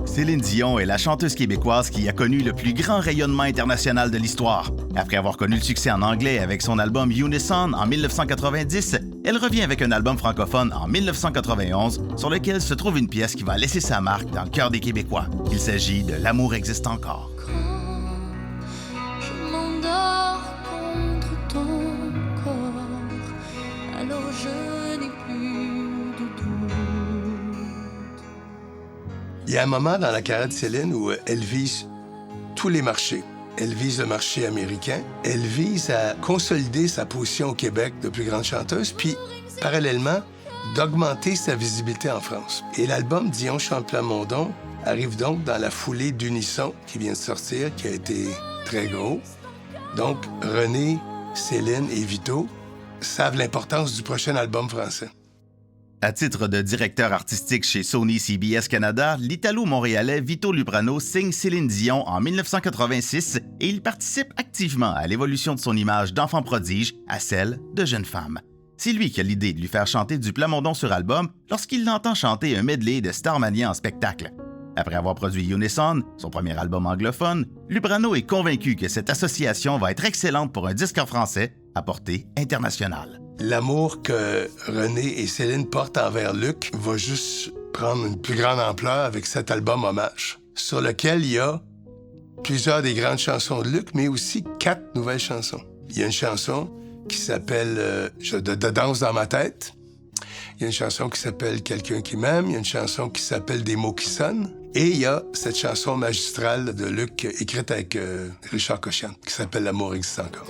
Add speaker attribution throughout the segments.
Speaker 1: Céline Dion est la chanteuse québécoise qui a connu le plus grand rayonnement international de l'histoire. Après avoir connu le succès en anglais avec son album Unison en 1990, elle revient avec un album francophone en 1991 sur lequel se trouve une pièce qui va laisser sa marque dans le cœur des Québécois. Il s'agit de L'amour existe encore.
Speaker 2: Je m'endors contre ton corps, alors je n'ai plus de doute.
Speaker 3: Il y a un moment dans la carrière de Céline où elle vise tous les marchés. Elle vise le marché américain. Elle vise à consolider sa position au Québec de plus grande chanteuse, puis, parallèlement, d'augmenter sa visibilité en France. Et l'album Dion chante Plamondon arrive donc dans la foulée d'Unisson, qui vient de sortir, qui a été très gros. Donc, René, Céline et Vito savent l'importance du prochain album français.
Speaker 1: À titre de directeur artistique chez Sony CBS Canada, l'Italo-Montréalais Vito Lubrano signe Céline Dion en 1986 et il participe activement à l'évolution de son image d'enfant prodige à celle de jeune femme. C'est lui qui a l'idée de lui faire chanter du Plamondon sur album lorsqu'il l'entend chanter un medley de Starmania en spectacle. Après avoir produit Unison, son premier album anglophone, Lubrano est convaincu que cette association va être excellente pour un disque en français à portée internationale.
Speaker 3: L'amour que René et Céline portent envers Luc va juste prendre une plus grande ampleur avec cet album hommage, sur lequel il y a plusieurs des grandes chansons de Luc, mais aussi 4 nouvelles chansons. Il y a une chanson qui s'appelle de danse dans ma tête. Il y a une chanson qui s'appelle Quelqu'un qui m'aime. Il y a une chanson qui s'appelle Des mots qui sonnent. Et il y a cette chanson magistrale de Luc écrite avec Richard Cochian qui s'appelle L'amour existe encore.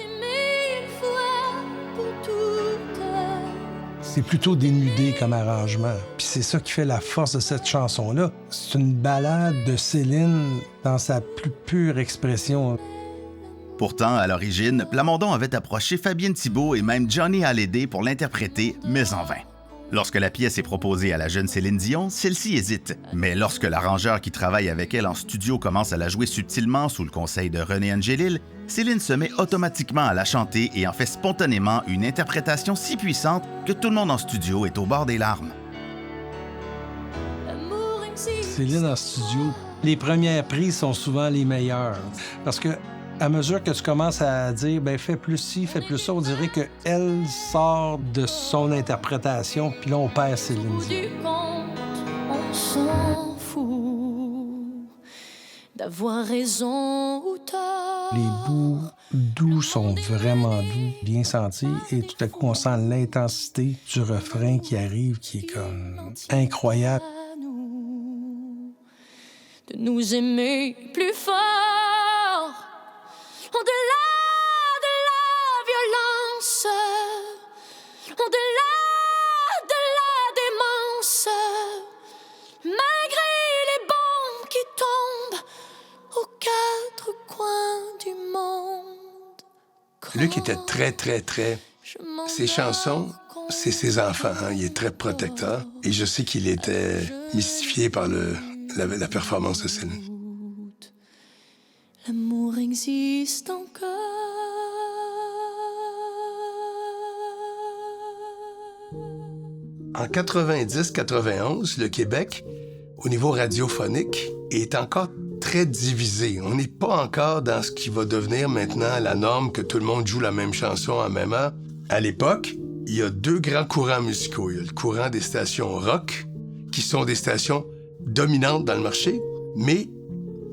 Speaker 4: C'est plutôt dénudé comme arrangement. Puis c'est ça qui fait la force de cette chanson-là. C'est une ballade de Céline dans sa plus pure expression.
Speaker 1: Pourtant, à l'origine, Plamondon avait approché Fabienne Thibault et même Johnny Hallyday pour l'interpréter, mais en vain. Lorsque la pièce est proposée à la jeune Céline Dion, celle-ci hésite. Mais lorsque l'arrangeur qui travaille avec elle en studio commence à la jouer subtilement sous le conseil de René Angélil, Céline se met automatiquement à la chanter et en fait spontanément une interprétation si puissante que tout le monde en studio est au bord des larmes.
Speaker 4: Céline en studio, les premières prises sont souvent les meilleures. Parce que à mesure que tu commences à dire « fais plus ci, fais plus ça », on dirait qu'elle sort de son interprétation, puis là, on perd Céline Dion.
Speaker 2: On s'en fout d'avoir raison ou tort.
Speaker 4: Les bouts doux sont vraiment doux, bien sentis, et tout à coup, on sent l'intensité du refrain qui arrive, qui est comme incroyable.
Speaker 2: De nous aimer plus fort. Au-delà de la violence, au-delà de la démence, malgré les bombes qui tombent aux 4 coins du monde.
Speaker 3: Luc était très... Ses chansons, c'est ses enfants. Hein? Il est très protecteur. Et je sais qu'il était mystifié par la performance de Céline.
Speaker 2: L'amour existe encore.
Speaker 3: En 90-91, le Québec, au niveau radiophonique, est encore très divisé. On n'est pas encore dans ce qui va devenir maintenant la norme que tout le monde joue la même chanson à même heure. À l'époque, il y a 2 grands courants musicaux. Il y a le courant des stations rock, qui sont des stations dominantes dans le marché, mais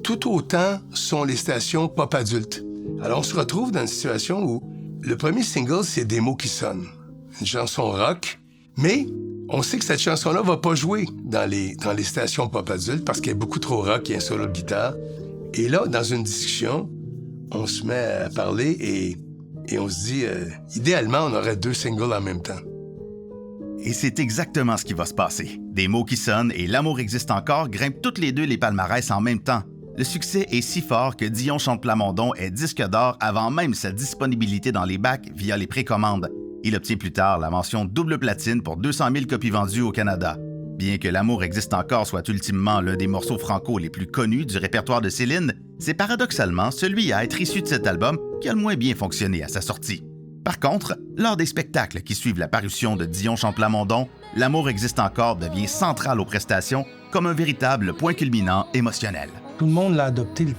Speaker 3: tout autant sont les stations pop adultes. Alors, on se retrouve dans une situation où le premier single, c'est Des mots qui sonnent. Une chanson rock, mais on sait que cette chanson-là va pas jouer dans les stations pop adultes parce qu'elle est beaucoup trop rock, il y a un solo de guitare. Et là, dans une discussion, on se met à parler et on se dit, idéalement, on aurait 2 singles en même temps.
Speaker 1: Et c'est exactement ce qui va se passer. Des mots qui sonnent et L'amour existe encore grimpent toutes les 2 les palmarès en même temps. Le succès est si fort que Dion chante Plamondon est disque d'or avant même sa disponibilité dans les bacs via les précommandes. Il obtient plus tard la mention double platine pour 200 000 copies vendues au Canada. Bien que L'amour existe encore soit ultimement l'un des morceaux franco les plus connus du répertoire de Céline, c'est paradoxalement celui à être issu de cet album qui a le moins bien fonctionné à sa sortie. Par contre, lors des spectacles qui suivent la parution de Dion chante Plamondon, L'amour existe encore devient central aux prestations comme un véritable point culminant émotionnel.
Speaker 4: Tout le monde l'a adopté le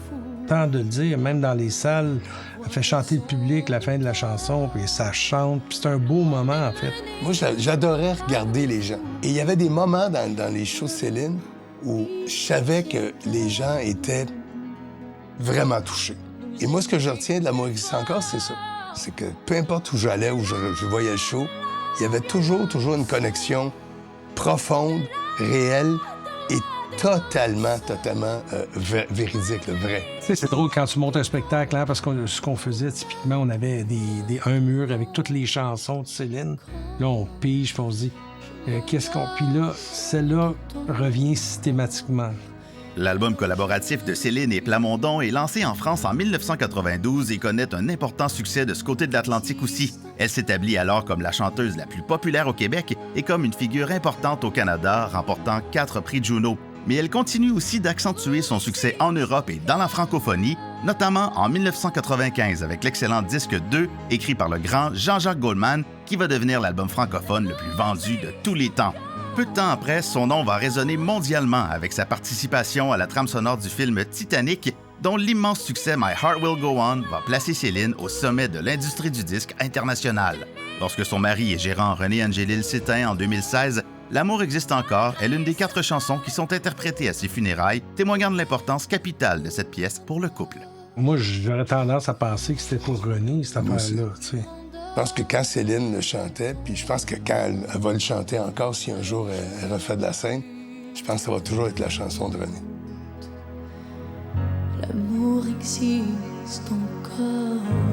Speaker 4: temps de le dire, même dans les salles. Elle fait chanter le public la fin de la chanson, puis ça chante, puis c'est un beau moment, en fait.
Speaker 3: Moi, j'adorais regarder les gens. Et il y avait des moments dans les shows de Céline où je savais que les gens étaient vraiment touchés. Et moi, ce que je retiens de L'amour existe encore, c'est ça. C'est que peu importe où j'allais, où je voyais le show, il y avait toujours une connexion profonde, réelle et totalement véridique, le vrai.
Speaker 4: Tu sais, c'est drôle quand tu montes un spectacle, hein, parce que ce qu'on faisait, typiquement, on avait un mur avec toutes les chansons de Céline. Là, on pige, puis on se dit, qu'est-ce qu'on... Puis là, celle-là revient systématiquement.
Speaker 1: L'album collaboratif de Céline et Plamondon est lancé en France en 1992 et connaît un important succès de ce côté de l'Atlantique aussi. Elle s'établit alors comme la chanteuse la plus populaire au Québec et comme une figure importante au Canada, remportant 4 prix Juno. Mais elle continue aussi d'accentuer son succès en Europe et dans la francophonie, notamment en 1995 avec l'excellent disque 2, écrit par le grand Jean-Jacques Goldman, qui va devenir l'album francophone le plus vendu de tous les temps. Peu de temps après, son nom va résonner mondialement avec sa participation à la trame sonore du film Titanic, dont l'immense succès My Heart Will Go On va placer Céline au sommet de l'industrie du disque international. Lorsque son mari et gérant René Angélil s'éteint en 2016, L'amour existe encore est l'une des 4 chansons qui sont interprétées à ses funérailles, témoignant de l'importance capitale de cette pièce pour le couple.
Speaker 4: Moi, j'aurais tendance à penser que c'était pour René, cette affaire-là, tu sais.
Speaker 3: Je pense que quand Céline le chantait, puis je pense que quand elle va le chanter encore, si un jour elle refait de la scène, je pense que ça va toujours être la chanson de René.
Speaker 2: L'amour existe encore.